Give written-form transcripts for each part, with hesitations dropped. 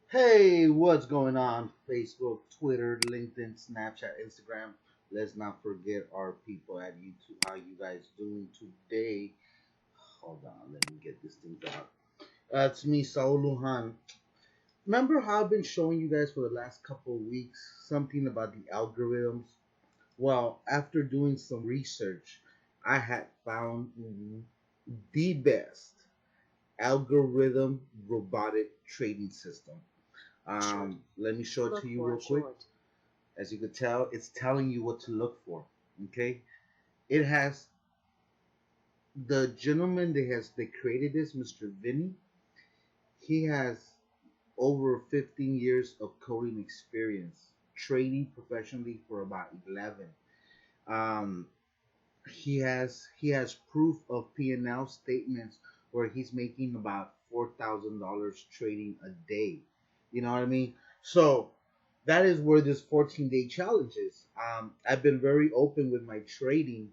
Hey, what's going on? Facebook, Twitter, LinkedIn, Snapchat, Instagram. Let's not forget our people at YouTube. How you guys doing today? Hold on, let me get this thing out. It's me, Saul Luhan. Remember how I've been showing you guys for the last couple of weeks something about the algorithms? Well, after doing some research, I had found the best algorithm robotic trading system. Let me show it to you real quick. As you could tell, it's telling you what to look for. Okay, it has the gentleman that created this, Mr. Vinny. He has over 15 years of coding experience, trading professionally for about 11. Um, he has proof of P&L statements where he's making about $4,000 trading a day. You know what I mean? So that is where this 14-day challenge is. I've been very open with my trading,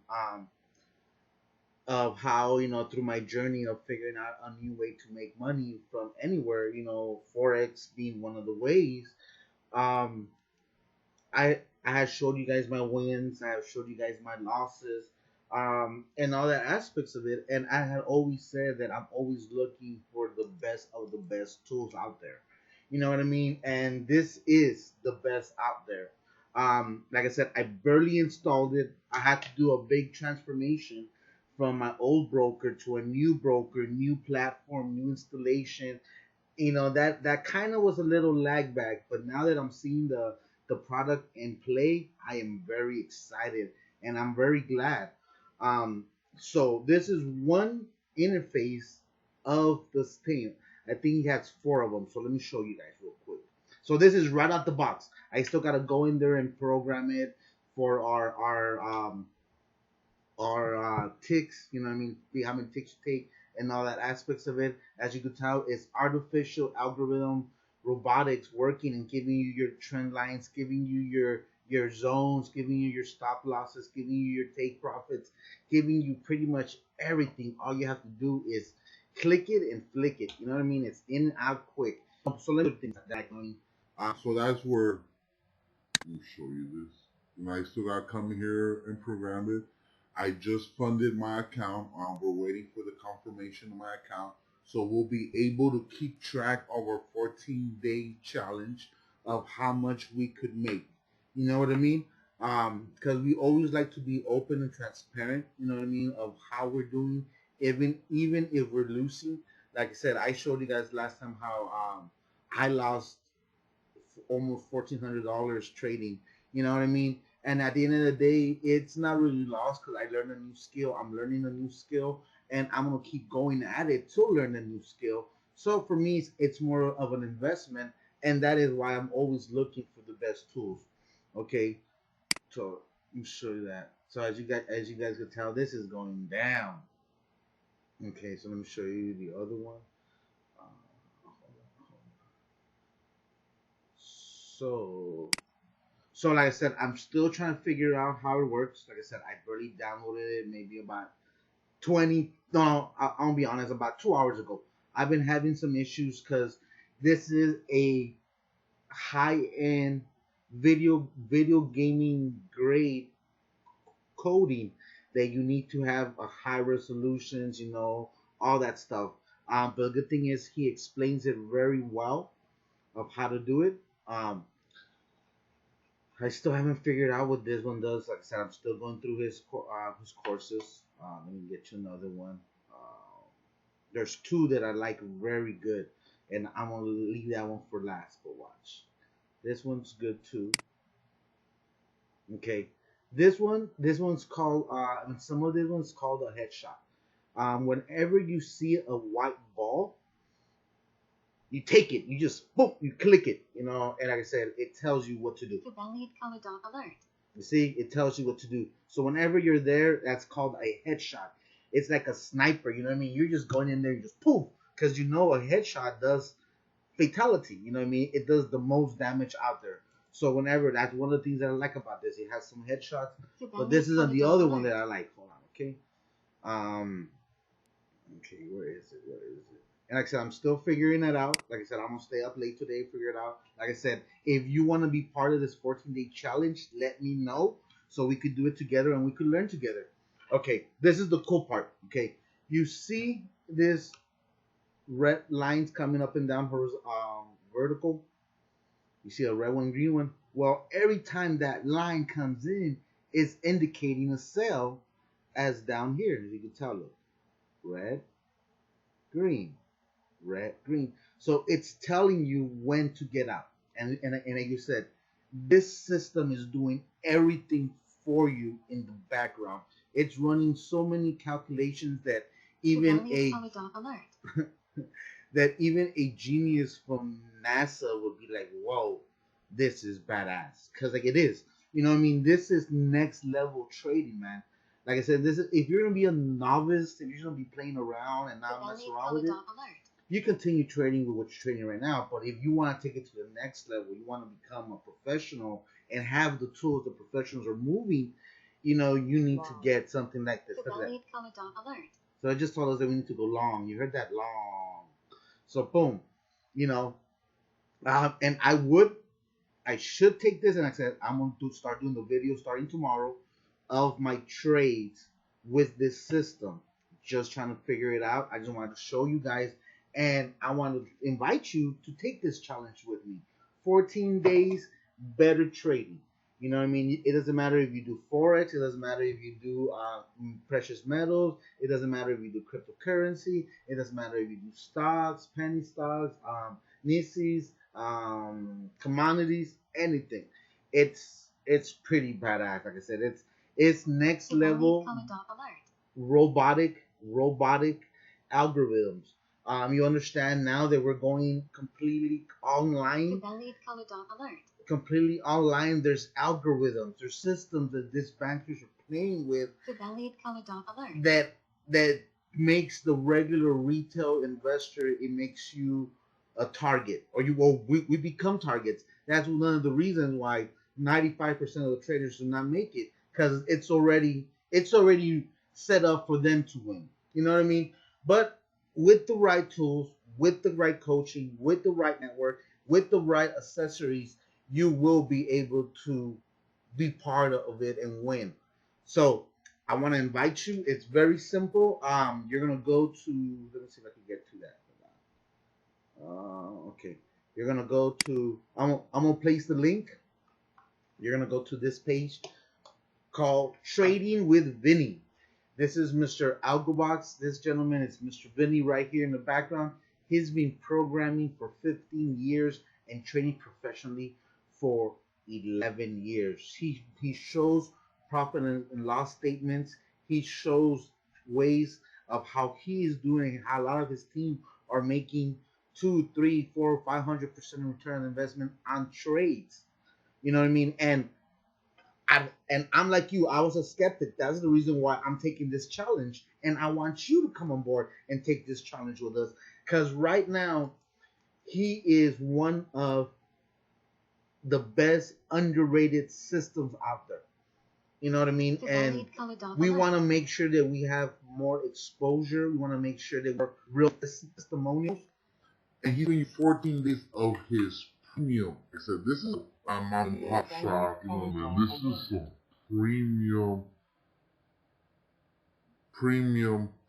of how, through my journey of figuring out a new way to make money from anywhere, forex being one of the ways. um I have showed you guys my wins. I have showed you guys my losses, and all the aspects of it. And I had always said that I'm always looking for the best of the best tools out there. You know what I mean? And this is the best out there. Like I said, I barely installed it. I had to do a big transformation from my old broker to a new broker, new platform, new installation. That kind of was a little lag back, but now that I'm seeing the product in play, I am very excited and I'm very glad. um so this is one interface of the thing. I think he has four of them, so let me show you guys real quick. So this is right out the box. I still got to go in there and program it for our ticks, you know what I mean, how many ticks you take and all that aspects of it. As you can tell, it's artificial algorithm robotics working and giving you your trend lines, giving you your zones, giving you your stop losses, giving you your take profits, giving you pretty much everything. All you have to do is click it and flick it. You know what I mean? It's in and out quick. So let me things that I can. So that's where let me show you this. And I still got to come here and program it. I just funded my account. We're waiting for the confirmation of my account. So we'll be able to keep track of our 14-day challenge of how much we could make. You know what I mean? Because we always like to be open and transparent. You know what I mean, of how we're doing, even if we're losing. Like I said, I showed you guys last time how I lost almost $1,400 trading. You know what I mean? And at the end of the day, it's not really lost because I learned a new skill. I'm learning a new skill, and I'm gonna keep going at it to learn a new skill. So for me, it's more of an investment, and that is why I'm always looking for the best tools. Okay, so let me show you that. So as you guys can tell, this is going down. Okay, so let me show you the other one. Hold on, hold on. So like I said, I'm still trying to figure out how it works. Like I said, I barely downloaded it maybe about 20. No, I'll be honest, about 2 hours ago. I've been having some issues because this is a high end video gaming grade coding that you need to have a high resolutions, all that stuff. But the good thing is he explains it very well of how to do it. I still haven't figured out what this one does. Like I said, I'm still going through his courses. Let me get you another one. There's two that I like very good, and I'm gonna leave that one for last. But watch, this one's good too. Okay, this one's called. And some of this one's called a headshot. Whenever you see a white ball, you take it, you just boom, you click it, and like I said, it tells you what to do. You see, it tells you what to do. So whenever you're there, that's called a headshot. It's like a sniper, you know what I mean? You're just going in there, you just poof, because a headshot does fatality. You know what I mean? It does the most damage out there. So whenever, that's one of the things that I like about this. It has some headshots, but this isn't the other one that I like. Hold on, okay. Um, okay, where is it? Where is it? And like I said, I'm still figuring it out. Like I said, I'm gonna stay up late today, figure it out. Like I said, if you want to be part of this 14-day challenge, let me know so we could do it together and we could learn together. Okay, this is the cool part. Okay, you see this red lines coming up and down vertical. You see a red one, green one. Well, every time that line comes in, it's indicating a sell as down here. As you can tell, look, red, green, red, green. So it's telling you when to get out. And like you said, this system is doing everything for you in the background. It's running so many calculations that even a that even a genius from NASA would be like, "Whoa, this is badass," because like it is. You know what I mean? This is next level trading, man. Like I said, this is if you're gonna be a novice, if you're gonna be playing around and not mess around with it, you continue trading with what you're trading right now. But if you want to take it to the next level, you want to become a professional and have the tools the professionals are moving, you need to get something like this. Look at that. So it just told us that we need to go long. You heard that long. So boom, you know, and I should take this, and I said I'm gonna start doing the video starting tomorrow of my trades with this system. Just trying to figure it out. I just wanted to show you guys, and I want to invite you to take this challenge with me. 14 days, better trading. You know what I mean? It doesn't matter if you do forex. It doesn't matter if you do precious metals. It doesn't matter if you do cryptocurrency. It doesn't matter if you do stocks, penny stocks, NISIs, commodities, anything. It's pretty badass. Like I said, it's next level robotic algorithms. You understand now that we're going completely online. There's algorithms, there's systems that these bankers are playing with that makes the regular retail investor, it makes you a target, or we become targets. That's one of the reasons why 95% of the traders do not make it, because it's already set up for them to win. You know what I mean? But with the right tools, with the right coaching, with the right network, with the right accessories, you will be able to be part of it and win. So I want to invite you. It's very simple. You're gonna go to. Let me see if I can get to that. Okay. You're gonna go to. I'm gonna place the link. You're gonna go to this page called Trading with Vinny. This is Mr. Algobox. This gentleman is Mr. Vinny right here in the background. He's been programming for 15 years and trading professionally for 11 years. He shows profit and loss statements. He shows ways of how he is doing and how a lot of his team are making 2, 3, 4, 500% return on investment on trades. You know what I mean? I'm like you. I was a skeptic. That's the reason why I'm taking this challenge, and I want you to come on board and take this challenge with us. Because right now, he is one of the best underrated systems out there. You know what I mean? And we want to make sure that we have more exposure. We want to make sure that we're real testimonials. And he's doing 14 days of his premium. I said, this is a mom and pop shop, man. This is some premium,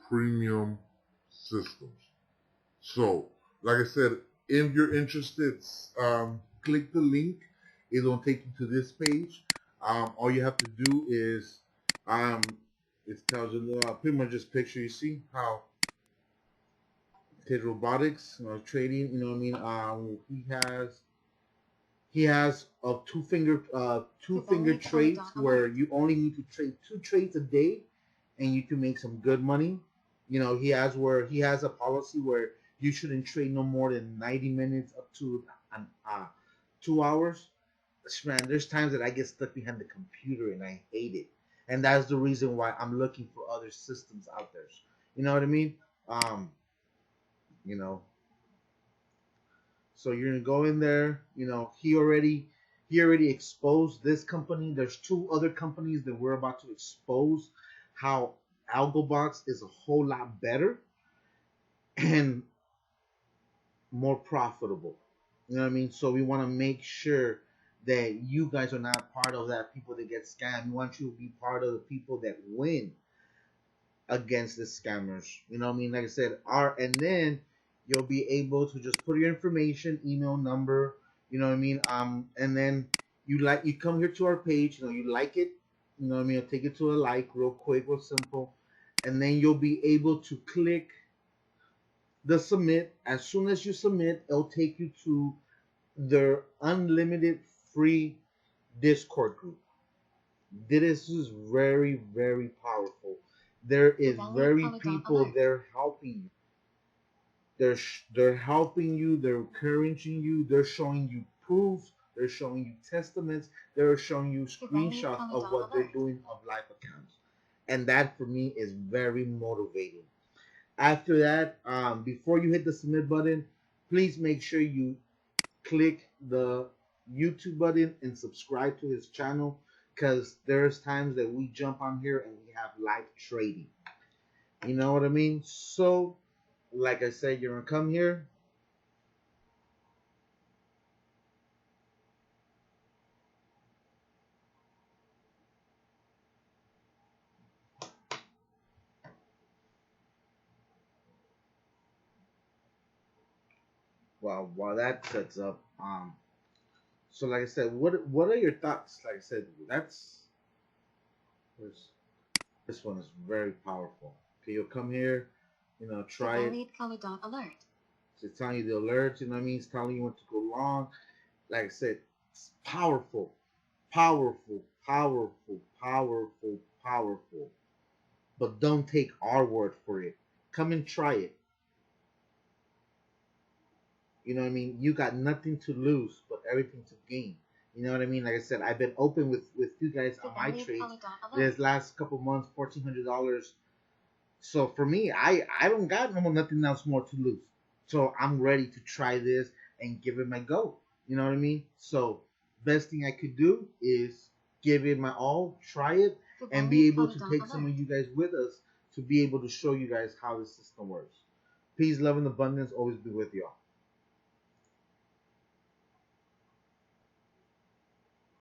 premium systems. So, like I said, if you're interested, click the link. It'll take you to this page. All you have to do is, it tells you pretty much this picture. You see how Vinny Robotics, trading. You know what I mean? He has a two finger trades where you only need to trade 2 trades a day, and you can make some good money. He has a policy where you shouldn't trade no more than 90 minutes up to 2 hours. Man, there's times that I get stuck behind the computer and I hate it, and that's the reason why I'm looking for other systems out there. You know what I mean? Um, you know, So you're gonna go in there. He already exposed this company. There's 2 other companies that we're about to expose. How Algobox is a whole lot better, and more profitable. You know what I mean? So we want to make sure that you guys are not part of that people that get scammed. We want you to be part of the people that win against the scammers. You know what I mean? Like I said, our and then you'll be able to just put your information, email number, you know what I mean? And then you come here to our page, you know, you like it, you know what I mean? You'll take it to a like real quick, real simple, and then you'll be able to click the submit. As soon as you submit, it'll take you to their unlimited free Discord group. This is very, very powerful. There is very people there helping you. They're helping you. They're encouraging you. They're showing you proofs. They're showing you testaments. They're showing you screenshots of what they're doing of live accounts, and that for me is very motivating. After that, before you hit the submit button, please make sure you click the YouTube button and subscribe to his channel because there's times that we jump on here and we have live trading. You know what I mean? So, like I said, you're gonna come here. Well, while that sets up, so like I said, what are your thoughts? Like I said, this this one is very powerful. Okay, you'll come here, you know, try it. Color dot alert. It's telling you the alerts. You know what I mean? It's telling you when to go long. Like I said, it's powerful, powerful, powerful, powerful, powerful. But don't take our word for it. Come and try it. You know what I mean? You got nothing to lose, but everything to gain. You know what I mean? Like I said, I've been open with you guys on my trades this last couple months, $1,400. So for me, I don't got nothing else more to lose. So I'm ready to try this and give it my go. You know what I mean? So best thing I could do is give it my all, try it, and be able to take some of you guys with us to be able to show you guys how the system works. Peace, love, and abundance always be with y'all.